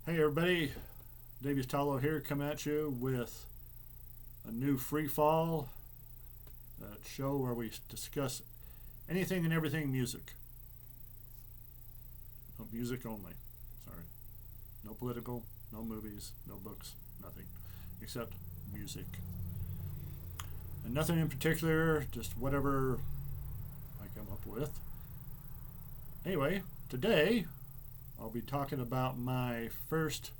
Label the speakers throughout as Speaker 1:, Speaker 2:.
Speaker 1: Hey everybody, Davies Tallow here, come at you with a new Freefall show where we discuss anything and everything music. Music only. Sorry. No political, no movies, no books, nothing. Except music. And nothing in particular, just whatever I come up with. Anyway, today I'll be talking about my first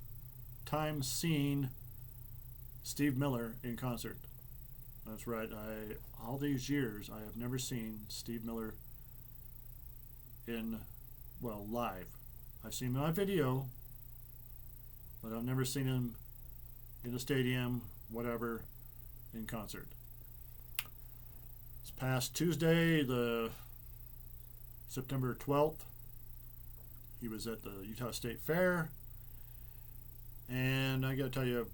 Speaker 1: time seeing Steve Miller in concert. That's right. All these years I have never seen Steve Miller in live. I've seen him on video, but I've never seen him in a stadium, whatever, in concert. This past Tuesday, the September 12th, he was at the Utah State Fair, and I gotta tell you,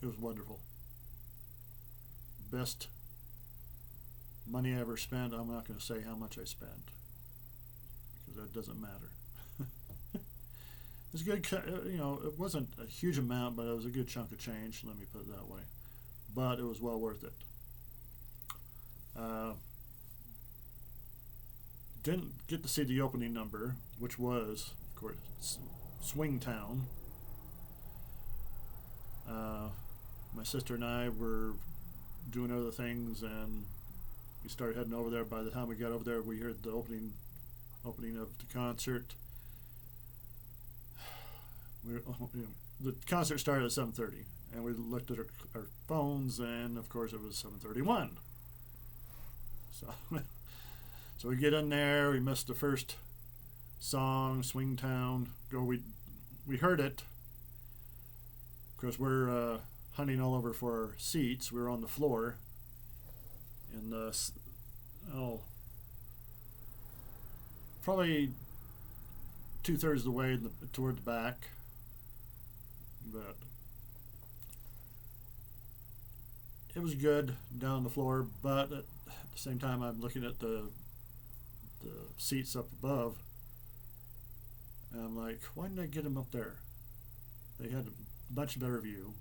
Speaker 1: it was wonderful. Best money I ever spent. I'm not going to say how much I spent because that doesn't matter. It's good, it wasn't a huge amount, but it was a good chunk of change, let me put it that way. But it was well worth it. Didn't get to see the opening number, which was, of course, Swing Town. My sister and I were doing other things, and we started heading over there. By the time we got over there, we heard the opening of the concert. The concert started at 7:30, and we looked at our phones, and of course it was 7:31. So, so we get in there. We missed the first song, Swing Town. We heard it. Of course, we're hunting all over for our seats. We were on the floor, and probably 2/3 of the way toward the back. But it was good down on the floor. But at the same time, I'm looking at the seats up above, and I'm like, why didn't I get them up there? They had a much better view.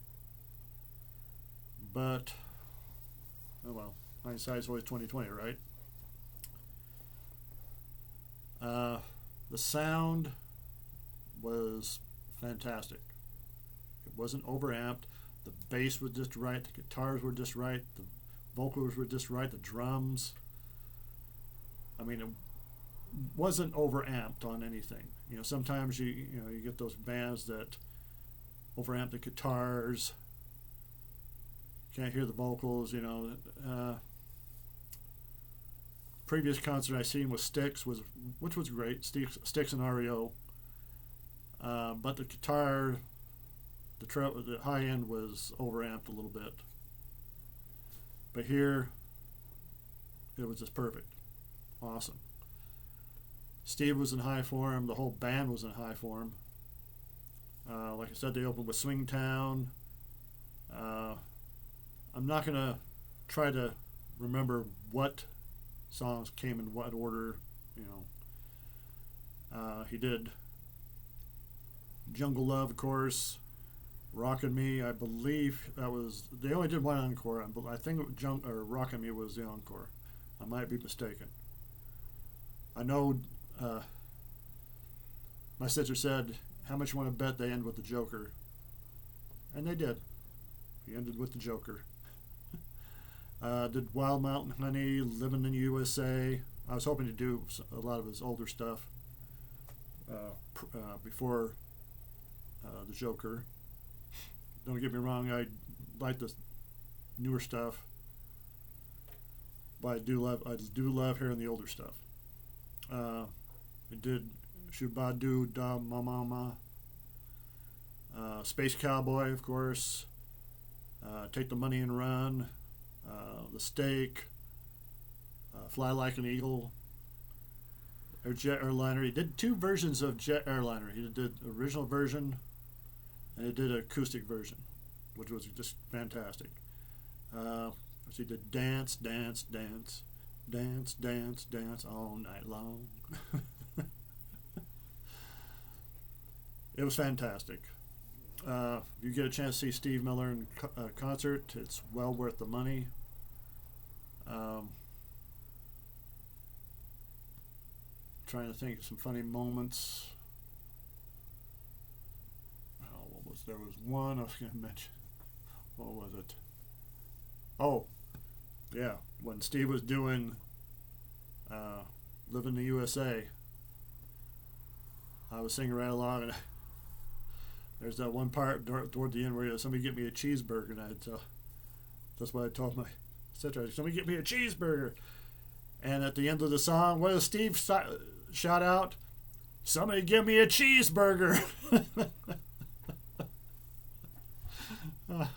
Speaker 1: But oh well, hindsight's always 20/20, right? The sound was fantastic. It wasn't overamped. The bass was just right. The guitars were just right. The vocals were just right. The drums. I mean, it wasn't overamped on anything. Sometimes you get those bands that overamp the guitars. Can't hear the vocals. Previous concert I seen was Styx, which was great. Styx and REO. But the guitar, the high end was overamped a little bit. But here, it was just perfect. Awesome. Steve was in high form. The whole band was in high form. Like I said, they opened with Swing Town. I'm not going to try to remember what songs came in what order. He did Jungle Love, of course. Rockin' Me, I believe they only did one encore. I think Rockin' Me was the encore. I might be mistaken. I know my sister said, how much you want to bet they end with the Joker? And they did. He ended with the Joker. Did Wild Mountain Honey, Living in the USA. I was hoping to do a lot of his older stuff before the Joker. Don't get me wrong, I like the newer stuff, but I do love hearing the older stuff. It did Shubadu Da Mama, Space Cowboy, of course, Take the Money and Run, The Steak, Fly Like an Eagle, or Jet Airliner. He did two versions of Jet Airliner. He did the original version, and he did an acoustic version, which was just fantastic. He did Dance, Dance, Dance, Dance, Dance, Dance all night long. It was fantastic. If you get a chance to see Steve Miller in concert, it's well worth the money. Um, Trying to think of some funny moments. Oh, there was one I was going to mention. What was it? Oh, yeah, when Steve was doing "Live in the USA," I was singing right along, and there's that one part toward the end where somebody get me a cheeseburger, and that's what I told my sister. Somebody get me a cheeseburger. And at the end of the song, what does Steve shout out? Somebody give me a cheeseburger. Oh,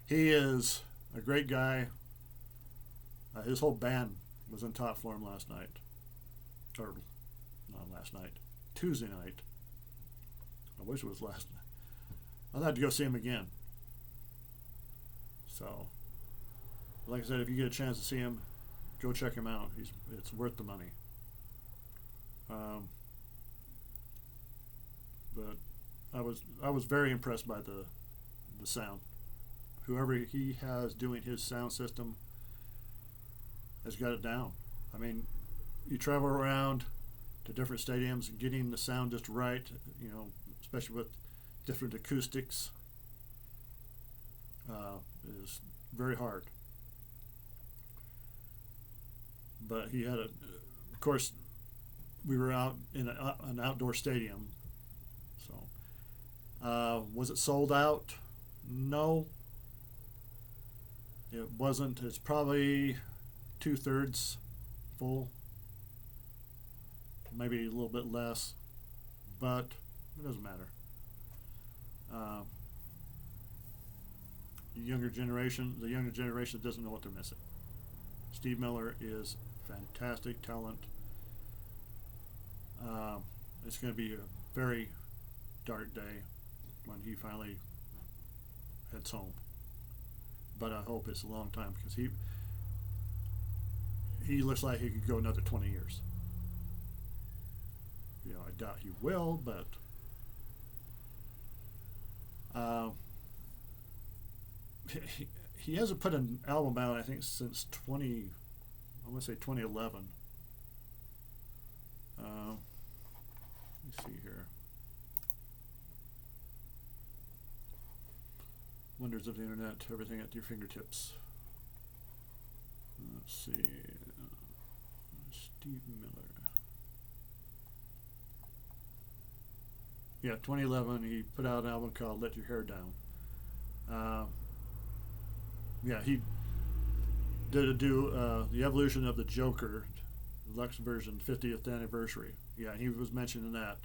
Speaker 1: he is a great guy. His whole band was in top form last night. Or, not last night. Tuesday night. I wish it was last night. I'd like to go see him again. So, like I said, if you get a chance to see him, go check him out. It's worth the money. But I was very impressed by the sound. Whoever he has doing his sound system has got it down. I mean, you travel around to different stadiums, getting the sound just right, especially with different acoustics, is very hard. But he had of course, we were out in an outdoor stadium. So, was it sold out? No, it wasn't. It's probably 2/3 full, maybe a little bit less, but it doesn't matter. The younger generation doesn't know what they're missing. Steve Miller is fantastic talent. It's going to be a very dark day when he finally heads home. But I hope it's a long time, because he looks like he could go another 20 years. I doubt he will, but he hasn't put an album out, I think, since I want to say 2011. Let me see here. Wonders of the internet, everything at your fingertips. Let's see. Steve Miller. Yeah, 2011, he put out an album called Let Your Hair Down. Yeah, he did the Evolution of the Joker deluxe version, 50th anniversary. Yeah, he was mentioning that.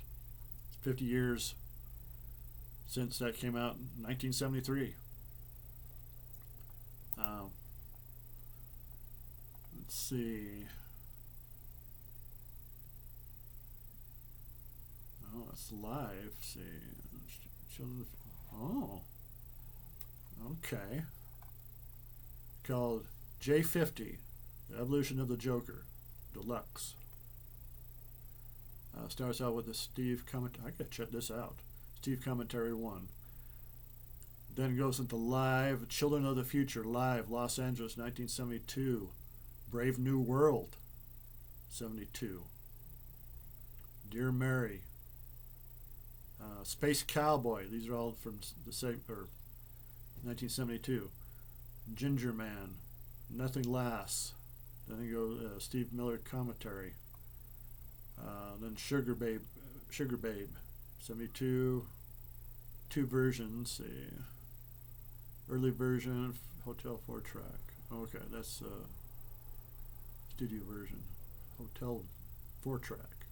Speaker 1: It's 50 years since that came out in 1973. Let's see. Oh, it's live. See, oh, okay. Called J50, The Evolution of the Joker, Deluxe. Starts out with a Steve commentary. I gotta check this out. Steve commentary 1. Then goes into live, Children of the Future, live, Los Angeles, 1972. Brave New World, 72. Dear Mary. Space Cowboy. These are all from the same, or 1972. Ginger Man, Nothing Lasts. Then you go Steve Miller commentary. Then Sugar Babe, 72. 2 versions. See, early version, Hotel 4-track. Okay, that's studio version, Hotel 4-track.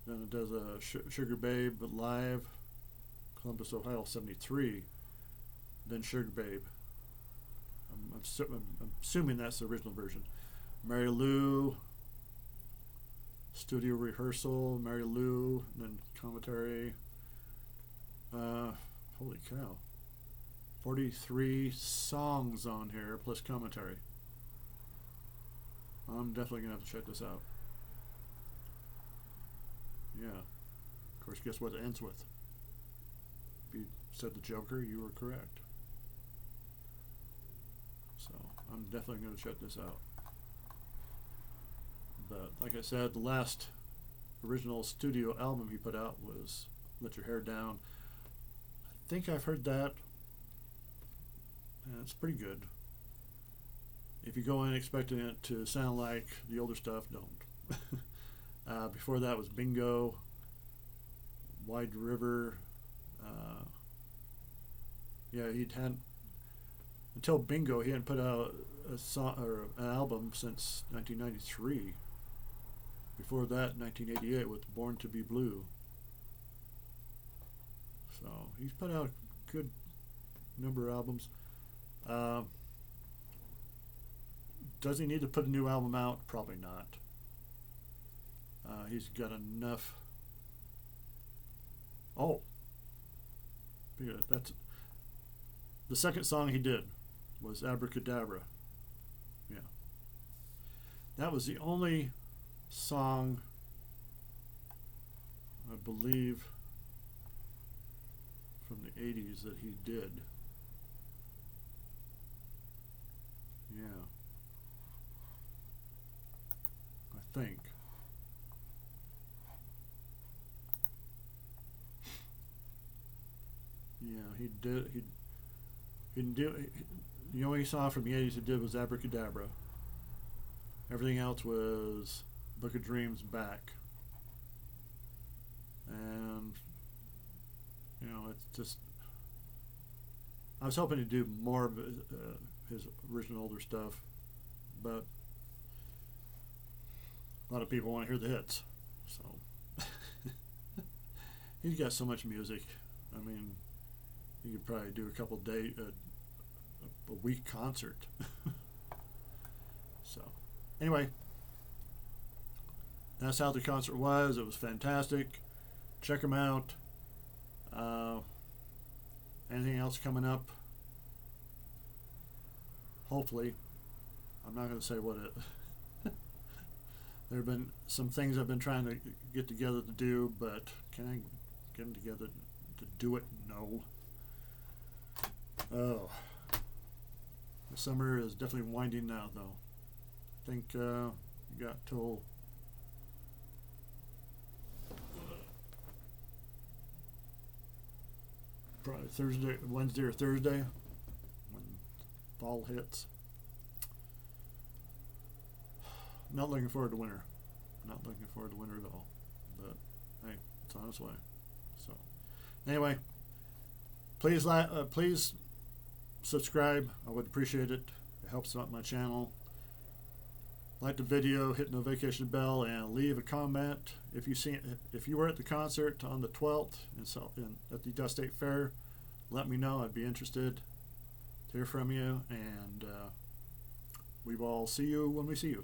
Speaker 1: Then it does a Sugar Babe live, Columbus, Ohio, 73. Then Sugar Babe. I'm assuming that's the original version. Mary Lou, studio rehearsal, Mary Lou, and then commentary. Holy cow. 43 songs on here, plus commentary. I'm definitely going to have to check this out. Yeah. Of course, guess what it ends with? If you said the Joker, you were correct. So I'm definitely going to check this out. But like I said, the last original studio album he put out was Let Your Hair Down. I think I've heard that, and it's pretty good. If you go in expecting it to sound like the older stuff, don't. Before that was Bingo, Wide River. Yeah, he hadn't, until Bingo, he hadn't put out a song or an album since 1993. Before that, 1988 with Born to Be Blue. So he's put out a good number of albums. Does he need to put a new album out? Probably not. He's got enough. Oh, yeah, that's the second song he did was Abracadabra. Yeah, that was the only song, I believe, from the 80s that he did. Yeah, I think. Yeah, he did. He didn't do. The only song from the 80s he did was Abracadabra. Everything else was Book of Dreams Back. And, you know, it's just, I was hoping to do more of his original older stuff, but a lot of people want to hear the hits. So he's got so much music. I mean, you could probably do a couple a week concert. So anyway, that's how the concert was. It was fantastic. Check them out. Anything else coming up? Hopefully. I'm not going to say what it. There have been some things I've been trying to get together to do, but can I get them together to do it? No. Oh. The summer is definitely winding now, though. I think you got till probably Wednesday or Thursday, when fall hits. Not looking forward to winter. Not looking forward to winter at all. But hey, it's on its way. So anyway, please subscribe. I would appreciate it. It helps out my channel. Like the video, hit the notification bell, and leave a comment. If you were at the concert on the 12th at the Dust State Fair, let me know. I'd be interested to hear from you, and we will see you when we see you.